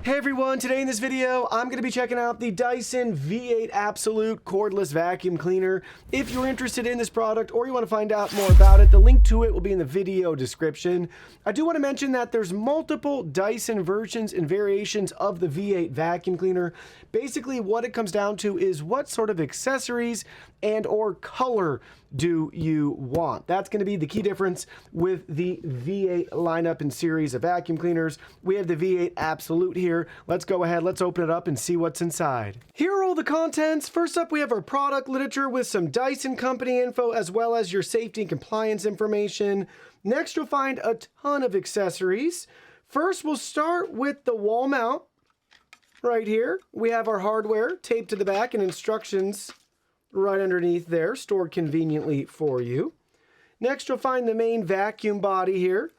Hey everyone, today in this video, I'm going to be checking out the Dyson V8 Absolute Cordless Vacuum Cleaner. If you're interested in this product or you want to find out more about it, the link to it will be in the video description. I do want to mention that there's multiple Dyson versions and variations of the V8 Vacuum Cleaner. Basically, what it comes down to is what sort of accessories and or color do you want. That's going to be the key difference with the V8 lineup and series of vacuum cleaners. We have the V8 Absolute here. Let's go ahead, let's open it up and see what's inside. Here are all the contents. First up, we have our product literature with some Dyson company info as well as your safety and compliance information. Next, you'll find a ton of accessories. First, we'll start with the wall mount. Right here, we have our hardware taped to the back and instructions right underneath there, stored conveniently for you. Next, you'll find the main vacuum body here.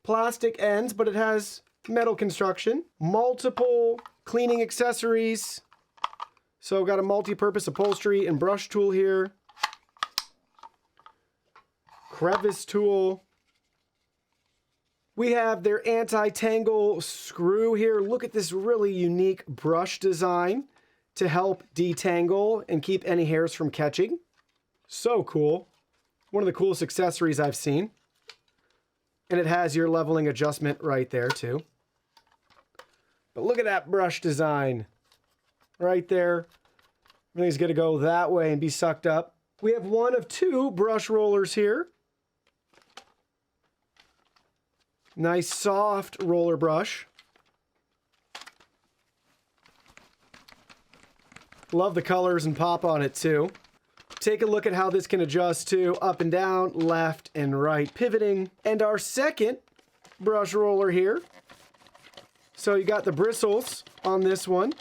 Plastic ends, but it has metal construction. Multiple cleaning accessories. So got a multi-purpose upholstery and brush tool here. Crevice tool. We have their anti-tangle screw here. Look at this really unique brush design to help detangle and keep any hairs from catching. So cool. One of the coolest accessories I've seen. And it has your leveling adjustment right there too. But look at that brush design right there. Everything's gonna go that way and be sucked up. We have one of two brush rollers here. Nice soft roller brush. Love the colors and pop on it too. Take a look at how this can adjust to up and down, left and right pivoting. And our second brush roller here. So you got the bristles on this one.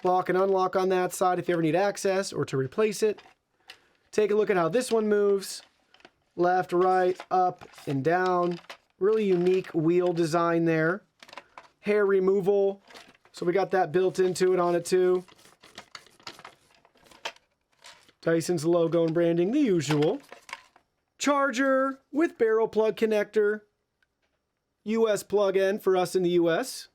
Lock and unlock on that side if you ever need access or to replace it. Take a look at how this one moves. Left, right, up, and down. Really unique wheel design there. Hair removal. So we got that built into it on it too. Dyson's logo and branding, the usual. Charger with barrel plug connector. US plug-in for us in the US.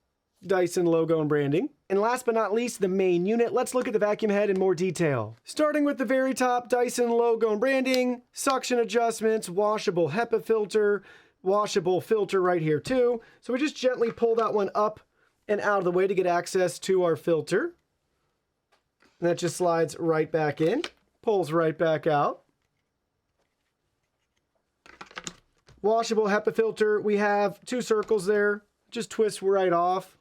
Dyson logo and branding. And last but not least, the main unit. Let's look at the vacuum head in more detail. Starting with the very top, Dyson logo and branding, suction adjustments, washable HEPA filter, washable filter right here too. So we just gently pull that one up and out of the way to get access to our filter. And that just slides right back in, pulls right back out. Washable HEPA filter, we have two circles there, just twist right off.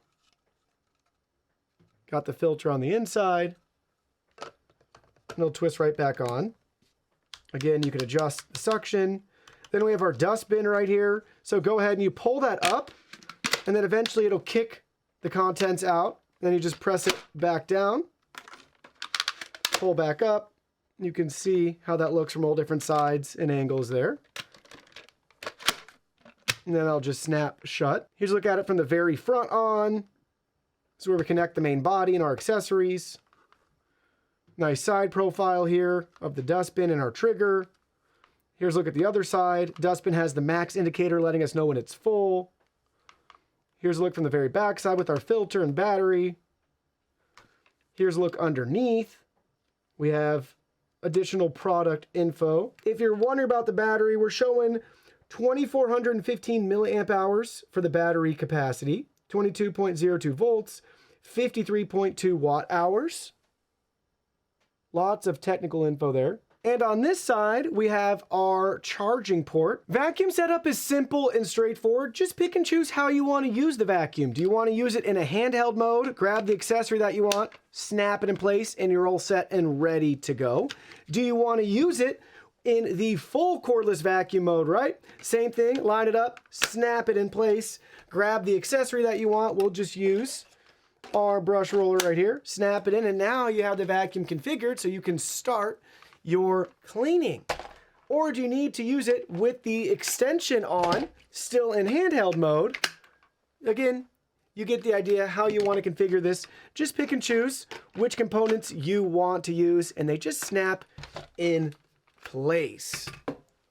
Got the filter on the inside. And it'll twist right back on. Again, you can adjust the suction. Then we have our dustbin right here. So go ahead and you pull that up, and then eventually it'll kick the contents out. Then you just press it back down. Pull back up. You can see how that looks from all different sides and angles there. And then I'll just snap shut. Here's a look at it from the very front on. This is where we connect the main body and our accessories. Nice side profile here of the dustbin and our trigger. Here's a look at the other side. Dustbin has the max indicator letting us know when it's full. Here's a look from the very back side with our filter and battery. Here's a look underneath. We have additional product info. If you're wondering about the battery, we're showing 2,415 milliamp hours for the battery capacity. 22.02 volts, 53.2 watt hours. Lots of technical info there. And on this side, we have our charging port. Vacuum setup is simple and straightforward. Just pick and choose how you want to use the vacuum. Do you want to use it in a handheld mode? Grab the accessory that you want, snap it in place, and you're all set and ready to go. Do you want to use it in the full cordless vacuum mode, right? Same thing, line it up, snap it in place, grab the accessory that you want. We'll just use our brush roller right here, snap it in, and now you have the vacuum configured so you can start your cleaning. Or do you need to use it with the extension on, still in handheld mode? Again, you get the idea how you want to configure this. Just pick and choose which components you want to use, and they just snap in place.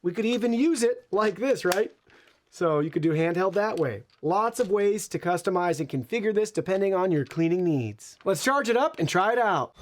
We could even use it like this, right? So you could do handheld that way. Lots of ways to customize and configure this depending on your cleaning needs. Let's charge it up and try it out.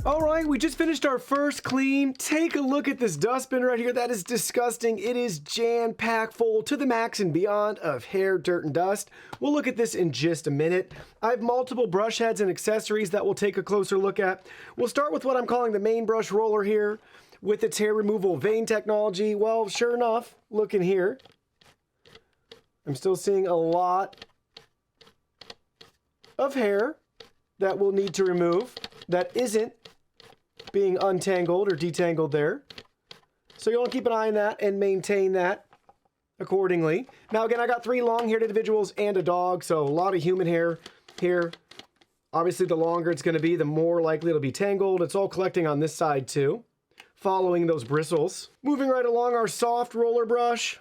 All right, we just finished our first clean. Take a look at this dustbin right here. That is disgusting. It is jam-packed full to the max and beyond of hair, dirt, and dust. We'll look at this in just a minute. I have multiple brush heads and accessories that we'll take a closer look at. We'll start with what I'm calling the main brush roller here with its hair removal vane technology. Well, sure enough, look in here. I'm still seeing a lot of hair that we'll need to remove that isn't being untangled or detangled there. So you'll want to keep an eye on that and maintain that accordingly. Now again, I got 3 long-haired individuals and a dog, so a lot of human hair here. Obviously, the longer it's going to be, the more likely it'll be tangled. It's all collecting on this side too, following those bristles. Moving right along, our soft roller brush.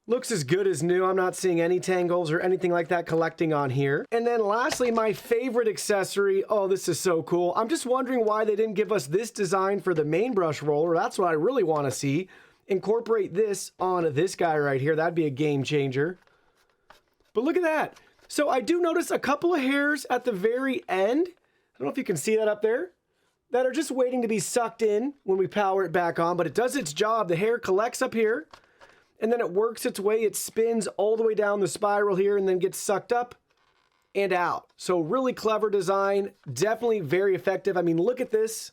Looks as good as new. I'm not seeing any tangles or anything like that collecting on here. And then lastly, my favorite accessory. Oh, this is so cool. I'm just wondering why they didn't give us this design for the main brush roller. That's what I really want to see. Incorporate this on this guy right here. That'd be a game changer. But look at that. So I do notice a couple of hairs at the very end. I don't know if you can see that up there, that are just waiting to be sucked in when we power it back on, but it does its job. The hair collects up here, and then it works its way, it spins all the way down the spiral here and then gets sucked up and out. So really clever design, definitely very effective. I mean, look at this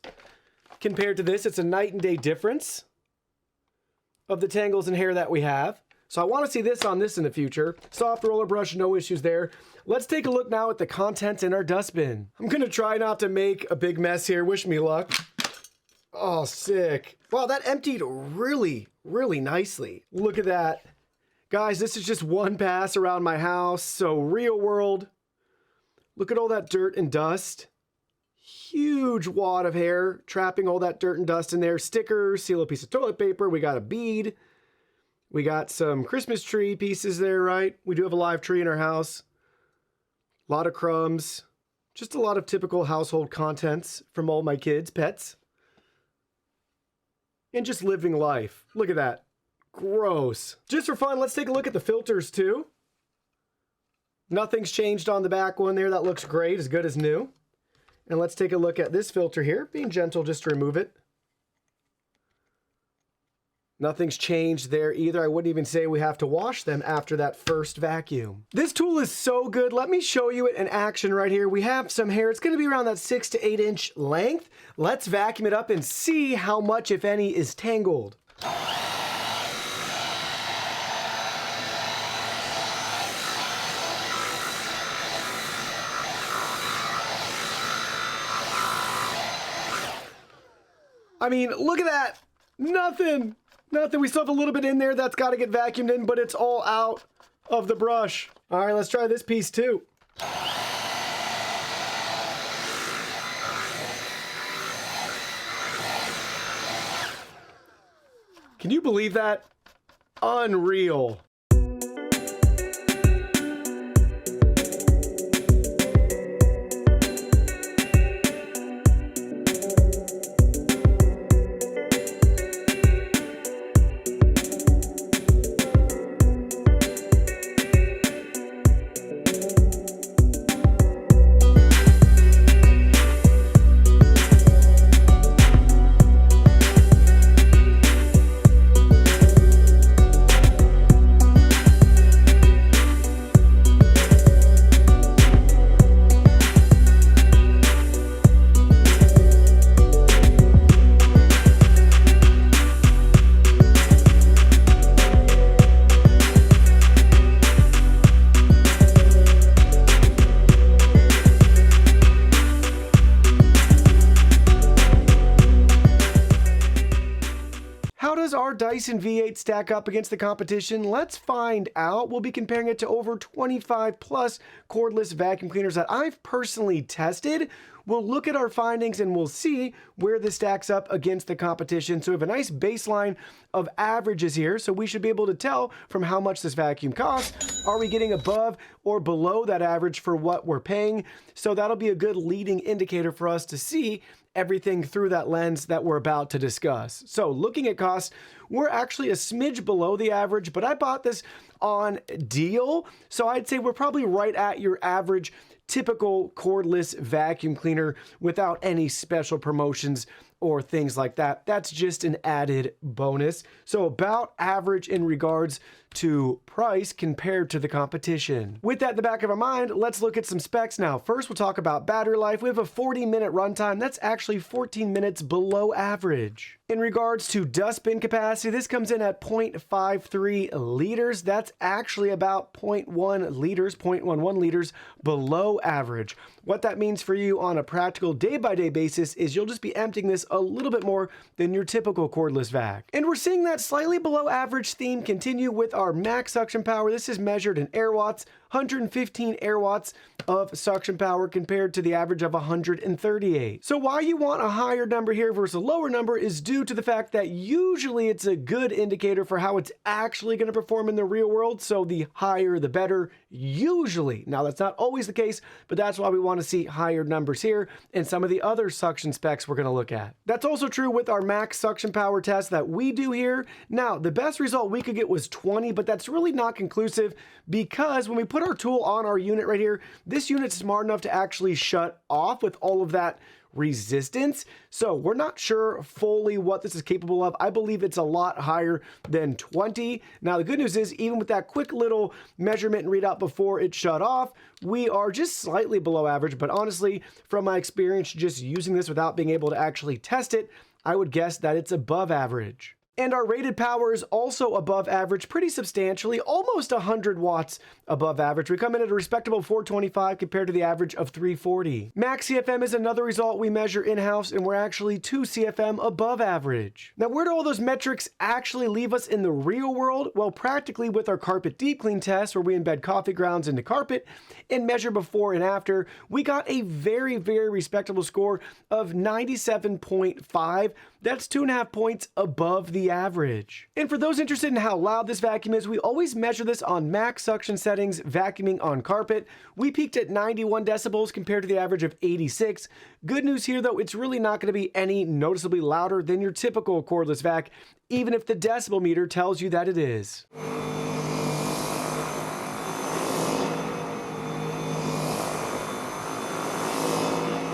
compared to this. It's a night and day difference of the tangles and hair that we have. So I want to see this on this in the future. Soft roller brush, no issues there. Let's take a look now at the contents in our dustbin. I'm going to try not to make a big mess here. Wish me luck. Oh, sick. Wow, that emptied really nicely. Look at that. Guys, this is just one pass around my house. So real world, look at all that dirt and dust. Huge wad of hair, trapping all that dirt and dust in there. Stickers, seal a piece of toilet paper. We got a bead. We got some Christmas tree pieces there, right? We do have a live tree in our house. A lot of crumbs. Just a lot of typical household contents from all my kids' pets. And just living life. Look at that. Gross. Just for fun, let's take a look at the filters too. Nothing's changed on the back one there. That looks great, as good as new. And let's take a look at this filter here. Being gentle just to remove it. Nothing's changed there either. I wouldn't even say we have to wash them after that first vacuum. This tool is so good. Let me show you it in action right here. We have some hair. It's going to be around that 6 to 8 inch length. Let's vacuum it up and see how much, if any, is tangled. I mean, look at that. Nothing. Nothing. We still have a little bit in there that's got to get vacuumed in, but it's all out of the brush. All right, let's try this piece too. Can you believe that? Unreal. How does our Dyson V8 stack up against the competition? Let's find out. We'll be comparing it to over 25 plus cordless vacuum cleaners that I've personally tested. We'll look at our findings and we'll see where this stacks up against the competition. So we have a nice baseline of averages here. So we should be able to tell from how much this vacuum costs. Are we getting above or below that average for what we're paying? So that'll be a good leading indicator for us to see everything through that lens that we're about to discuss. So looking at costs, we're actually a smidge below the average, but I bought this on deal. So I'd say we're probably right at your average typical cordless vacuum cleaner without any special promotions or things like that. That's just an added bonus. So about average in regards to price compared to the competition. With that in the back of our mind, let's look at some specs now. First, we'll talk about battery life. We have a 40-minute runtime. That's actually 14 minutes below average. In regards to dustbin capacity, this comes in at 0.53 liters. That's actually about 0.1 liters, 0.11 liters below average. What that means for you on a practical day-by-day basis is you'll just be emptying this a little bit more than your typical cordless vac. And we're seeing that slightly below average theme continue with our max suction power. This is measured in air watts, 115 air watts of suction power compared to the average of 138. So why you want a higher number here versus a lower number is due to the fact that usually it's a good indicator for how it's actually going to perform in the real world. So the higher the better, usually. Now that's not always the case, but that's why we want to see higher numbers here and some of the other suction specs we're going to look at. That's also true with our max suction power test that we do here. Now the best result we could get was 20, but that's really not conclusive because when we put our tool on our unit right here, this unit's smart enough to actually shut off with all of that resistance. So we're not sure fully what this is capable of. I believe it's a lot higher than 20. Now the good news is even with that quick little measurement and readout before it shut off, we are just slightly below average. But honestly, from my experience just using this without being able to actually test it, I would guess that it's above average. And our rated power is also above average pretty substantially, almost 100 watts above average. We come in at a respectable 425 compared to the average of 340. Max CFM is another result we measure in-house, and we're actually 2 CFM above average. Now, where do all those metrics actually leave us in the real world? Well, practically with our carpet deep clean test, where we embed coffee grounds into carpet and measure before and after, we got a very, very respectable score of 97.5. That's 2.5 points above the average. And for those interested in how loud this vacuum is, we always measure this on max suction settings, vacuuming on carpet. We peaked at 91 decibels compared to the average of 86. Good news here though, it's really not going to be any noticeably louder than your typical cordless vac, even if the decibel meter tells you that it is.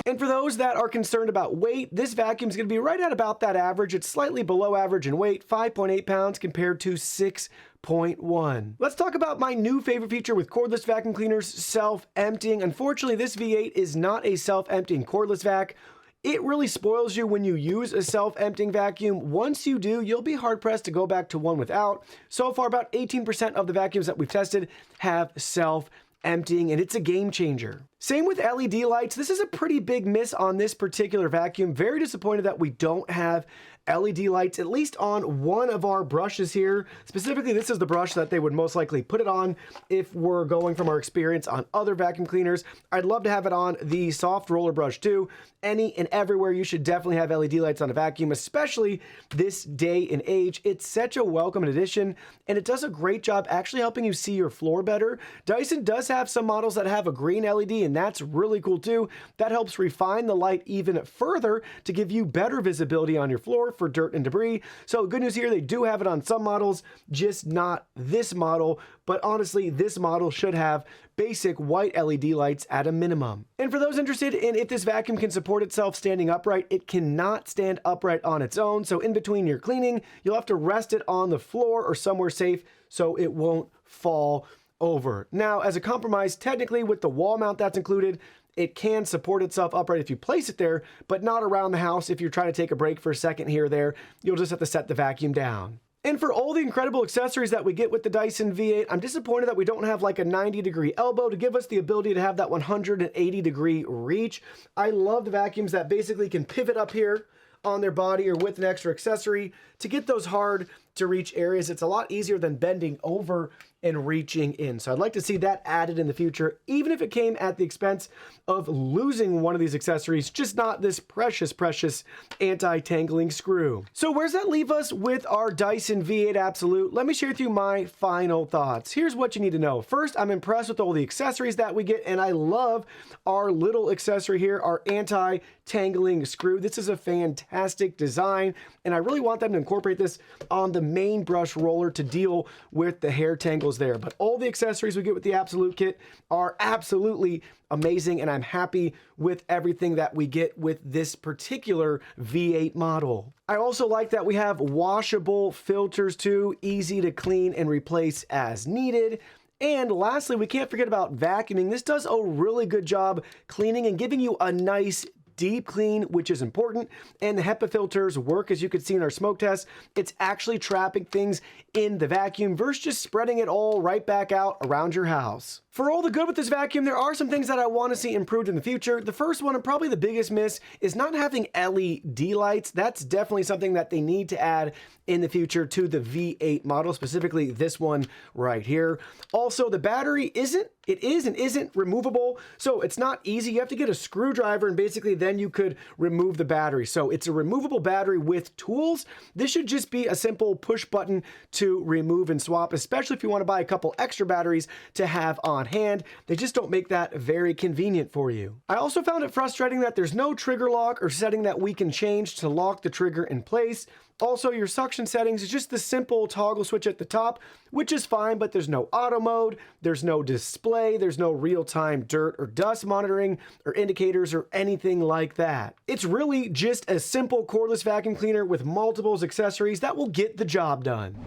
And for those that are concerned about weight, this vacuum is going to be right at about that average. It's slightly below average in weight, 5.8 pounds compared to 6.1. Let's talk about my new favorite feature with cordless vacuum cleaners, self-emptying. Unfortunately, this V8 is not a self-emptying cordless vac. It really spoils you when you use a self-emptying vacuum. Once you do, you'll be hard-pressed to go back to one without. So far, about 18% of the vacuums that we've tested have self-emptying, and it's a game changer. Same with LED lights. This is a pretty big miss on this particular vacuum. Very disappointed that we don't have LED lights, at least on one of our brushes here. Specifically, this is the brush that they would most likely put it on if we're going from our experience on other vacuum cleaners. I'd love to have it on the soft roller brush too. Any and everywhere, you should definitely have LED lights on a vacuum, especially this day and age. It's such a welcome addition, and it does a great job actually helping you see your floor better. Dyson does have some models that have a green LED, and that's really cool too. That helps refine the light even further to give you better visibility on your floor for dirt and debris. So good news here, they do have it on some models, just not this model. But honestly, this model should have basic white LED lights at a minimum. And for those interested in if this vacuum can support itself standing upright, it cannot stand upright on its own. So in between your cleaning, you'll have to rest it on the floor or somewhere safe so it won't fall over. Now, as a compromise, technically with the wall mount that's included, it can support itself upright if you place it there, but not around the house. If you're trying to take a break for a second here or there, you'll just have to set the vacuum down. And for all the incredible accessories that we get with the Dyson V8, I'm disappointed that we don't have like a 90-degree elbow to give us the ability to have that 180-degree reach. I love the vacuums that basically can pivot up here on their body or with an extra accessory to get those hard to reach areas. It's a lot easier than bending over and reaching in. So I'd like to see that added in the future, even if it came at the expense of losing one of these accessories, just not this precious, precious anti-tangling screw. So where's that leave us with our Dyson V8 Absolute? Let me share with you my final thoughts. Here's what you need to know. First, I'm impressed with all the accessories that we get, and I love our little accessory here, our anti-tangling screw. This is a fantastic design, and I really want them to incorporate this on the main brush roller to deal with the hair tangles there. But all the accessories we get with the Absolute kit are absolutely amazing, and I'm happy with everything that we get with this particular V8 model. I also like that we have washable filters too, easy to clean and replace as needed. And lastly, we can't forget about vacuuming. This does a really good job cleaning and giving you a nice deep clean, which is important. And the HEPA filters work, as you could see in our smoke test. It's actually trapping things in the vacuum versus just spreading it all right back out around your house. For all the good with this vacuum, there are some things that I want to see improved in the future. The first one, and probably the biggest miss, is not having LED lights. That's definitely something that they need to add in the future to the V8 model, specifically this one right here. Also, the battery isn't removable, so it's not easy. You have to get a screwdriver, and basically then you could remove the battery. So it's a removable battery with tools. This should just be a simple push button to remove and swap, especially if you want to buy a couple extra batteries to have on hand. They just don't make that very convenient for you. I also found it frustrating that there's no trigger lock or setting that we can change to lock the trigger in place. Also, your suction settings is just the simple toggle switch at the top, which is fine, but there's no auto mode, there's no display, there's no real-time dirt or dust monitoring or indicators or anything like that. It's really just a simple cordless vacuum cleaner with multiple accessories that will get the job done.